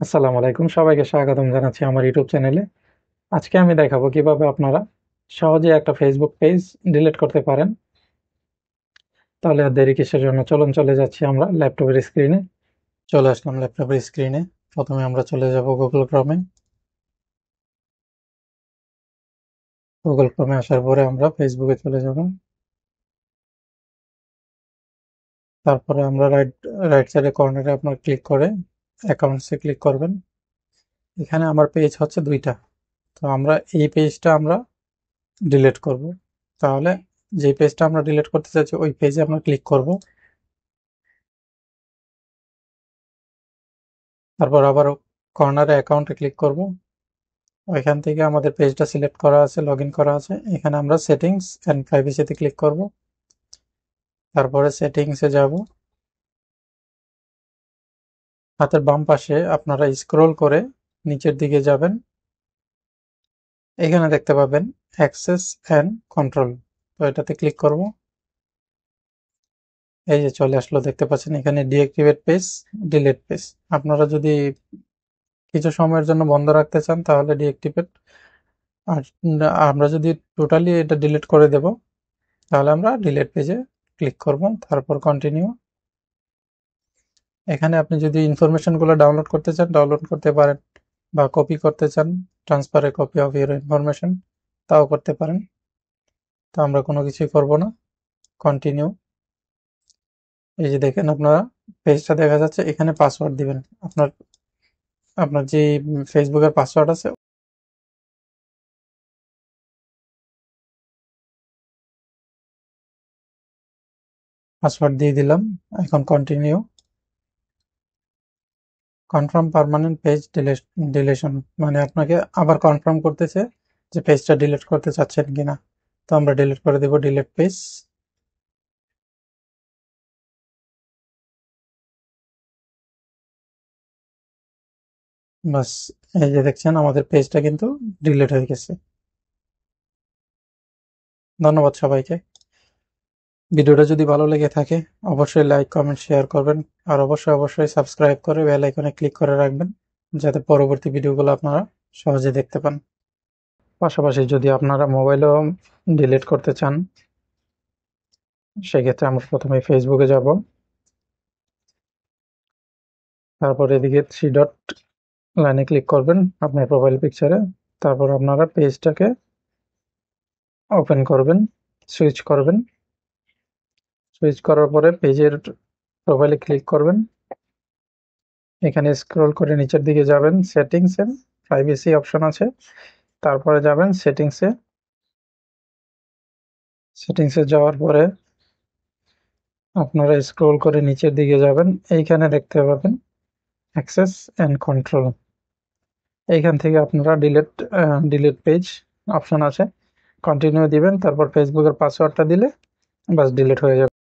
আসসালামু আলাইকুম, সবাইকে স্বাগতম জানাচ্ছি আমার ইউটিউব চ্যানেলে। আজকে আমি দেখাবো কিভাবে আপনারা সহজে একটা ফেসবুক পেজ ডিলিট করতে পারেন। তাহলে আর দেরি কিসের জন্য, চলুন চলে যাচ্ছি আমরা ল্যাপটপের স্ক্রিনে। চলে আসলাম ল্যাপটপের স্ক্রিনে। প্রথমে আমরা চলে যাব গুগল ক্রমে। গুগল ক্রমে আসার পরে আমরা ফেসবুকে চলে যাব। তারপরে আমরা রাইট রাইট সাইডে কর্নারে আপনার ক্লিক করে অ্যাকাউন্টসে ক্লিক করবেন। এখানে আমার পেজ হচ্ছে দুইটা, তো আমরা এই পেজটা আমরা ডিলিট করব। তাহলে যে পেজটা আমরা ডিলিট করতে চাচ্ছি ওই পেজে আমরা ক্লিক করব। তারপর আবার কর্নারে অ্যাকাউন্টে ক্লিক করব। ওইখান থেকে আমাদের পেজটা সিলেক্ট করা আছে, লগ ইন করা আছে। এখানে আমরা সেটিংস অ্যান্ড প্রাইভেসিতে ক্লিক করব। তারপরে সেটিংসে যাব। হাতের বাম পাশে আপনারা স্ক্রল করে নিচের দিকে যাবেন। এখানে দেখতে পাবেন অ্যাক্সেস অ্যান্ড কন্ট্রোল, তো এটাতে ক্লিক করব। এই যে চলে আসলো, দেখতে পাচ্ছেন এখানে ডিঅ্যাক্টিভেট পেজ, ডিলিট পেজ। আপনারা যদি কিছু সময়ের জন্য বন্ধ রাখতে চান তাহলে ডিঅ্যাক্টিভেট, আর আমরা যদি টোটালি এটা ডিলিট করে দেব তাহলে আমরা ডিলিট পেজে ক্লিক করব। তারপর কন্টিনিউ। এখানে আপনি যদি ইনফরমেশনগুলো ডাউনলোড করতে চান ডাউনলোড করতে পারেন, বা কপি করতে চান, transfer A copy of your information, তাও করতে পারেন। তো আমরা কোনো কিছুই করব না, কন্টিনিউ। এই যে দেখেন আপনারা পেজটা দেখা যাচ্ছে। এখানে পাসওয়ার্ড দিবেন, আপনার আপনার যে ফেসবুকের পাসওয়ার্ড আছে পাসওয়ার্ড দিয়ে দিলাম। এখন continue. Confirm permanent page deletion, মানে আপনাকে আবার কনফার্ম করতেছে যে পেজটা ডিলিট করতে চাচ্ছেন কিনা। তো আমরা ডিলিট করে দেব, ডিলিট পেজ। বাস, এই যে দেখছেন আমাদের পেজটা কিন্তু ডিলিট হয়ে গেছে। ধন্যবাদ সবাইকে। ভিডিওটা যদি ভালো লেগে থাকে অবশ্যই লাইক কমেন্ট শেয়ার করবেন, আর অবশ্যই সাবস্ক্রাইব করে বেল আইকনে ক্লিক করে রাখবেন যাতে পরবর্তী ভিডিওগুলো আপনারা সহজে দেখতে পান। পাশাপাশি যদি আপনারা মোবাইলেও ডিলিট করতে চান সেক্ষেত্রে আমরা প্রথমে ফেসবুকে যাব। তারপর এদিকে থ্রি ডট লাইনে ক্লিক করবেন আপনার প্রোফাইল পিকচারে। তারপর আপনারা পেজটাকে ওপেন করবেন, সুইচ করবেন। সুইচ করার পরে পেজের প্রোফাইলে ক্লিক করবেন। এখানে স্ক্রল করে নিচের দিকে যাবেন, সেটিংস এন্ড প্রাইভেসি অপশন আছে। তারপরে যাবেন সেটিংসে। সেটিংসে যাওয়ার পরে আপনারা স্ক্রল করে নিচের দিকে যাবেন। এইখানে দেখতে পাবেন অ্যাক্সেস অ্যান্ড কন্ট্রোল। এইখান থেকে আপনারা ডিলিট পেজ অপশন আছে, কন্টিনিউ দিবেন। তারপর ফেসবুকের পাসওয়ার্ডটা দিলে বাস ডিলিট হয়ে যাবে।